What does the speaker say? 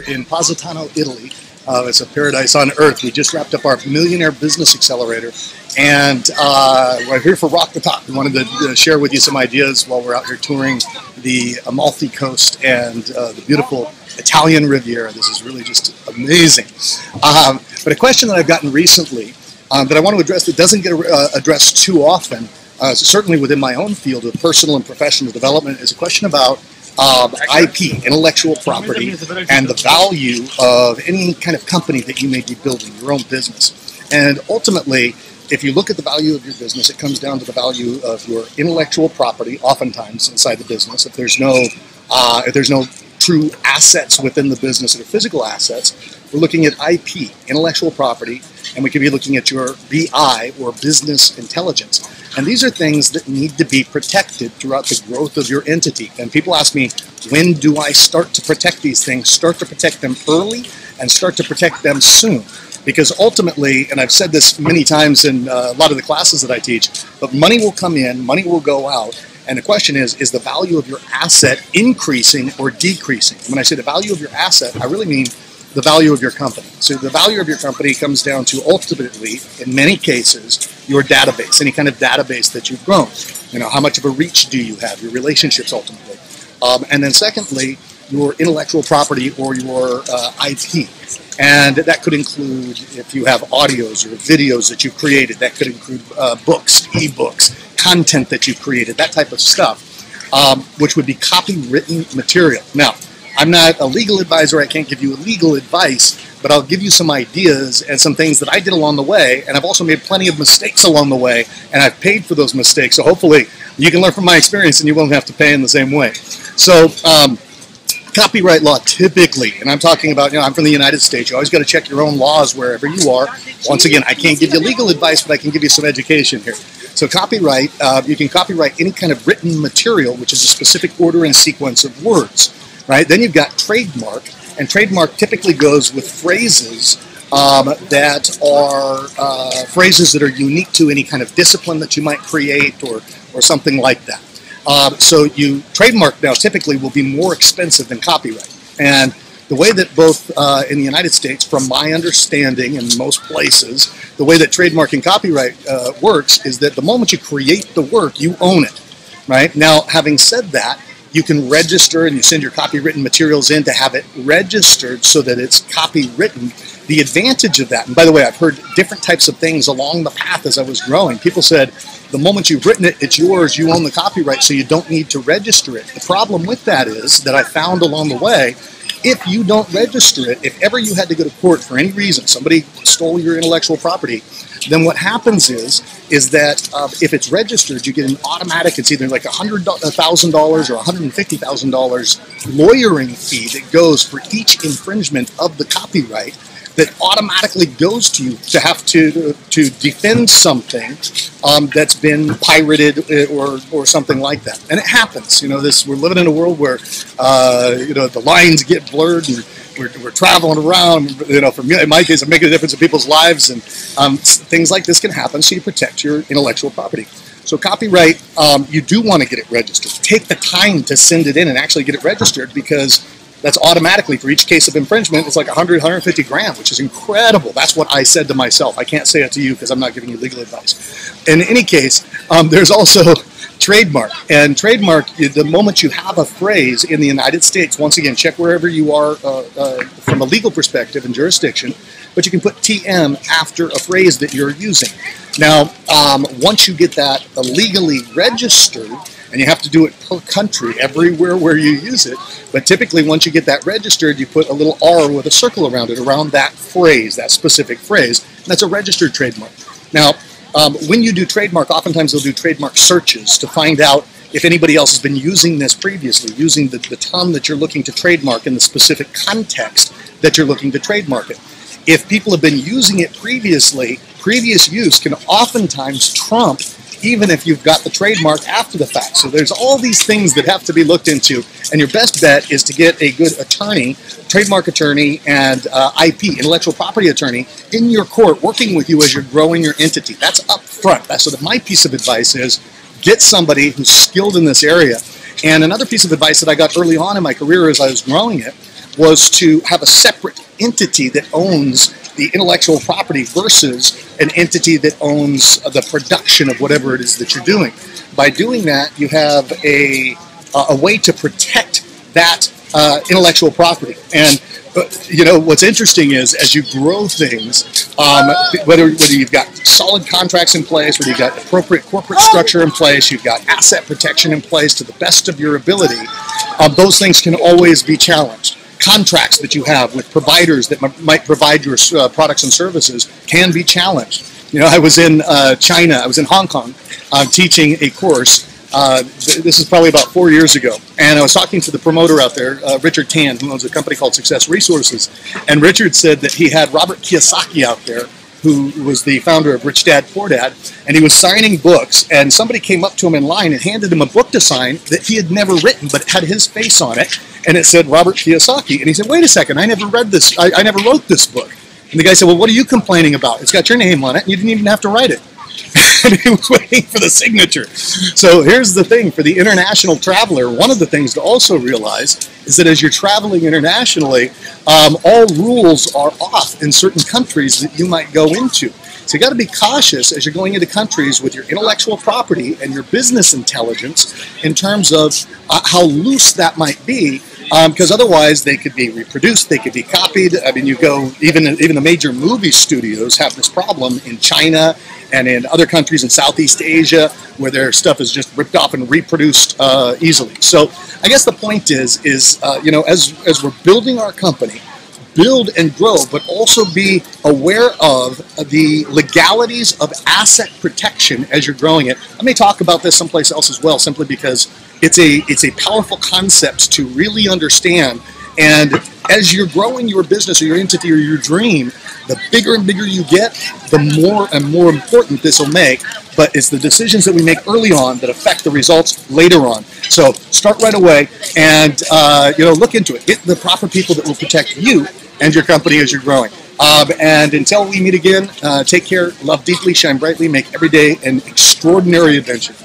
in Positano, Italy. It's a paradise on earth. We just wrapped up our Millionaire Business Accelerator, and we're here for Rock the Talk. We wanted to share with you some ideas while we're out here touring the Amalfi Coast and the beautiful Italian Riviera. This is really just amazing. But a question that I've gotten recently that I want to address that doesn't get addressed too often, certainly within my own field of personal and professional development, is a question about IP, intellectual property, and the value of any kind of company that you may be building, your own business. And ultimately, if you look at the value of your business, it comes down to the value of your intellectual property, oftentimes inside the business. If there's no true assets within the business or physical assets, we're looking at IP, intellectual property, and we could be looking at your BI, or business intelligence. And these are things that need to be protected throughout the growth of your entity. And people ask me, when do I start to protect these things? Start to protect them early and start to protect them soon. Because ultimately, and I've said this many times in a lot of the classes that I teach, but money will come in, money will go out. And the question is the value of your asset increasing or decreasing? When I say the value of your asset, I really mean the value of your company. So the value of your company comes down to ultimately, in many cases, your database, any kind of database that you've grown. You know, how much of a reach do you have, your relationships ultimately. And then secondly, your intellectual property or your IP. And that could include, if you have audios or videos that you've created, that could include books, ebooks, content that you've created, that type of stuff, which would be copywritten material. Now, I'm not a legal advisor, I can't give you legal advice, but I'll give you some ideas and some things that I did along the way, and I've also made plenty of mistakes along the way, and I've paid for those mistakes, so hopefully you can learn from my experience and you won't have to pay in the same way. So, copyright law typically, and I'm talking about, you know, I'm from the United States, you always got to check your own laws wherever you are. Once again, I can't give you legal advice, but I can give you some education here. So copyright, you can copyright any kind of written material, which is a specific order and sequence of words. Right? Then you've got trademark, and trademark typically goes with phrases that are phrases that are unique to any kind of discipline that you might create or something like that. So trademark now typically will be more expensive than copyright. And the way that both in the United States, from my understanding in most places, the way that trademark and copyright works is that the moment you create the work, you own it. Right? Now, having said that, you can register and you send your copywritten materials in to have it registered so that it's copywritten. The advantage of that, and by the way, I've heard different types of things along the path as I was growing. People said, the moment you've written it, it's yours, you own the copyright, so you don't need to register it. The problem with that is, that I found along the way, if you don't register it, if ever you had to go to court for any reason, somebody stole your intellectual property, then what happens is that if it's registered, you get an automatic, it's either like $100,000 or $150,000 lawyering fee that goes for each infringement of the copyright that automatically goes to you to have to defend something that's been pirated or something like that. And it happens. You know, we're living in a world where you know, the lines get blurred and we're traveling around. You know, in my case, I'm making a difference in people's lives, and things like this can happen. So you protect your intellectual property. So copyright, you do want to get it registered. Take the time to send it in and actually get it registered, because that's automatically, for each case of infringement, it's like 100, 150 grand, which is incredible. That's what I said to myself. I can't say it to you because I'm not giving you legal advice. In any case, there's also trademark. And trademark, the moment you have a phrase in the United States, once again, check wherever you are from a legal perspective and jurisdiction, but you can put TM after a phrase that you're using. Now, once you get that legally registered, and you have to do it per country, everywhere where you use it. But typically, once you get that registered, you put a little R with a circle around it, around that phrase, that specific phrase, and that's a registered trademark. Now, when you do trademark, oftentimes they'll do trademark searches to find out if anybody else has been using this previously, using the term that you're looking to trademark in the specific context that you're looking to trademark it. If people have been using it previously, previous use can oftentimes trump even if you've got the trademark after the fact. So there's all these things that have to be looked into, and your best bet is to get a good attorney, trademark attorney, and IP, intellectual property attorney, in your court working with you as you're growing your entity. That's up front. So my piece of advice is get somebody who's skilled in this area. And another piece of advice that I got early on in my career as I was growing it was to have a separate entity that owns the intellectual property versus an entity that owns the production of whatever it is that you're doing. By doing that, you have a way to protect that intellectual property. And you know, what's interesting is as you grow things, whether you've got solid contracts in place, whether you've got appropriate corporate structure in place, you've got asset protection in place to the best of your ability, those things can always be challenged. Contracts that you have with providers that might provide your products and services can be challenged. You know, I was in China, I was in Hong Kong teaching a course. This is probably about 4 years ago, and I was talking to the promoter out there, Richard Tan, who owns a company called Success Resources, and Richard said that he had Robert Kiyosaki out there, who was the founder of Rich Dad Poor Dad, and he was signing books, and somebody came up to him in line and handed him a book to sign that he had never written, but it had his face on it, and it said Robert Kiyosaki, and he said, wait a second, I never read this, I never wrote this book. And the guy said, well, what are you complaining about? It's got your name on it, and you didn't even have to write it. And he was waiting for the signature. So here's the thing, for the international traveler, one of the things to also realize is that as you're traveling internationally, all rules are off in certain countries that you might go into. So you got to be cautious as you're going into countries with your intellectual property and your business intelligence in terms of how loose that might be, because otherwise they could be reproduced, they could be copied. I mean, you go, even the major movie studios have this problem in China and in other countries in Southeast Asia where their stuff is just ripped off and reproduced easily. So I guess the point is you know, as we're building our company, build and grow, but also be aware of the legalities of asset protection as you're growing it. I may talk about this someplace else as well, simply because it's a powerful concept to really understand. And as you're growing your business or your entity or your dream, the bigger and bigger you get, the more and more important this will make. But it's the decisions that we make early on that affect the results later on. So start right away and you know, look into it. Get the proper people that will protect you and your company as you're growing. And until we meet again, take care, love deeply, shine brightly, make every day an extraordinary adventure.